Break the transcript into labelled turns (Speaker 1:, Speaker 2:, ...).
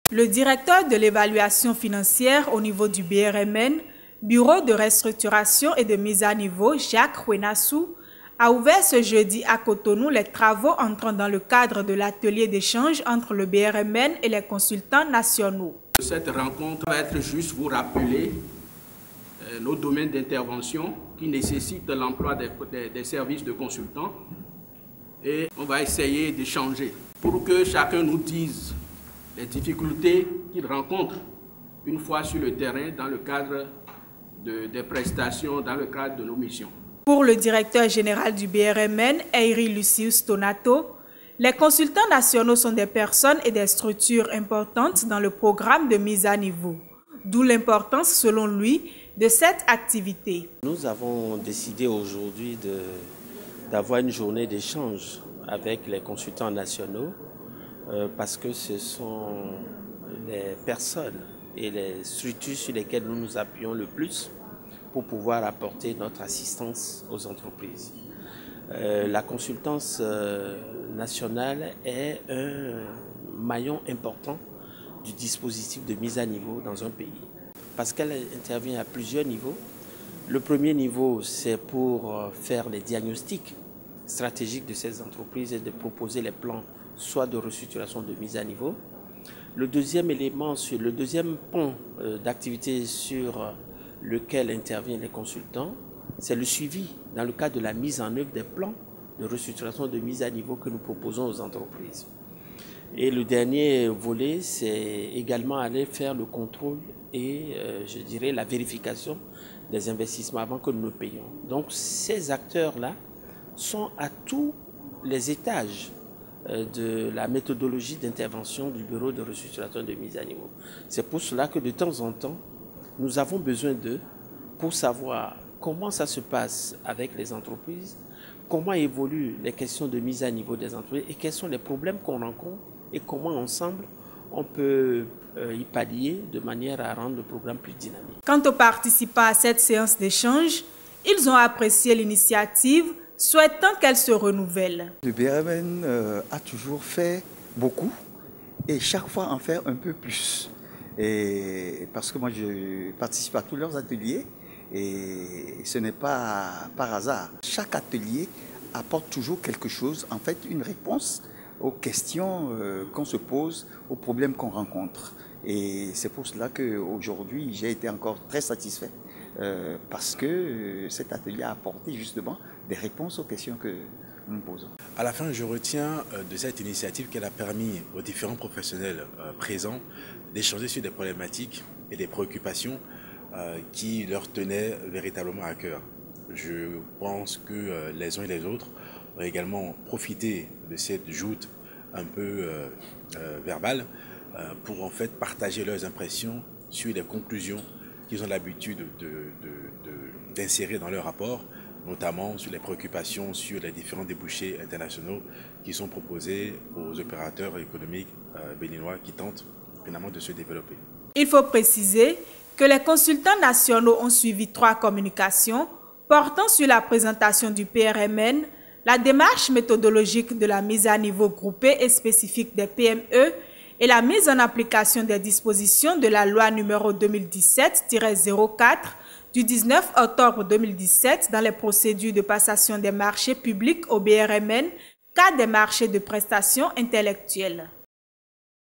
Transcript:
Speaker 1: Le directeur de l'évaluation financière au niveau du BRMN, Bureau de restructuration et de mise à niveau, Jacques Kwenassou, a ouvert ce jeudi à Cotonou les travaux entrant dans le cadre de l'atelier d'échange entre le BRMN et les consultants nationaux.
Speaker 2: Cette rencontre va être juste vous rappeler nos domaines d'intervention qui nécessitent l'emploi des services de consultants, et on va essayer d'échanger pour que chacun nous dise les difficultés qu'il rencontre une fois sur le terrain dans le cadre des prestations, dans le cadre de nos missions.
Speaker 1: Pour le directeur général du BRMN, Eiry Lucius Tonato, les consultants nationaux sont des personnes et des structures importantes dans le programme de mise à niveau, d'où l'importance, selon lui, de cette activité.
Speaker 3: Nous avons décidé aujourd'hui d'avoir une journée d'échange avec les consultants nationaux parce que ce sont les personnes et les structures sur lesquelles nous nous appuyons le plus pour pouvoir apporter notre assistance aux entreprises. La consultance nationale est un maillon important du dispositif de mise à niveau dans un pays, parce qu'elle intervient à plusieurs niveaux. Le premier niveau, c'est pour faire les diagnostics stratégiques de ces entreprises et de proposer les plans soit de restructuration, de mise à niveau. Le deuxième élément, le deuxième pont d'activité sur lequel interviennent les consultants, c'est le suivi dans le cadre de la mise en œuvre des plans de restructuration, de mise à niveau que nous proposons aux entreprises. Et le dernier volet, c'est également aller faire le contrôle et, je dirais, la vérification des investissements avant que nous ne payions. Donc ces acteurs-là sont à tous les étages de la méthodologie d'intervention du Bureau de restructuration de mise à niveau. C'est pour cela que de temps en temps, nous avons besoin d'eux pour savoir comment ça se passe avec les entreprises, comment évoluent les questions de mise à niveau des entreprises et quels sont les problèmes qu'on rencontre et comment ensemble on peut y pallier de manière à rendre le programme plus dynamique.
Speaker 1: Quant aux participants à cette séance d'échange, ils ont apprécié l'initiative, souhaitant qu'elle se renouvelle.
Speaker 4: Le BRMN a toujours fait beaucoup et chaque fois en faire un peu plus. Et parce que moi je participe à tous leurs ateliers et ce n'est pas par hasard. Chaque atelier apporte toujours quelque chose, en fait une réponse aux questions qu'on se pose, aux problèmes qu'on rencontre. Et c'est pour cela qu'aujourd'hui j'ai été encore très satisfait parce que cet atelier a apporté justement des réponses aux questions que nous posons.
Speaker 5: À la fin, je retiens de cette initiative qu'elle a permis aux différents professionnels présents d'échanger sur des problématiques et des préoccupations qui leur tenaient véritablement à cœur. Je pense que les uns et les autres ont également profité de cette joute un peu verbale pour en fait partager leurs impressions sur les conclusions qu'ils ont l'habitude d'insérer dans leur rapport, notamment sur les préoccupations sur les différents débouchés internationaux qui sont proposés aux opérateurs économiques béninois qui tentent finalement de se développer.
Speaker 1: Il faut préciser que les consultants nationaux ont suivi 3 communications portant sur la présentation du BRMN, la démarche méthodologique de la mise à niveau groupée et spécifique des PME et la mise en application des dispositions de la loi numéro 2017-04 du 19 octobre 2017 dans les procédures de passation des marchés publics au BRMN, cas des marchés de prestations intellectuelles.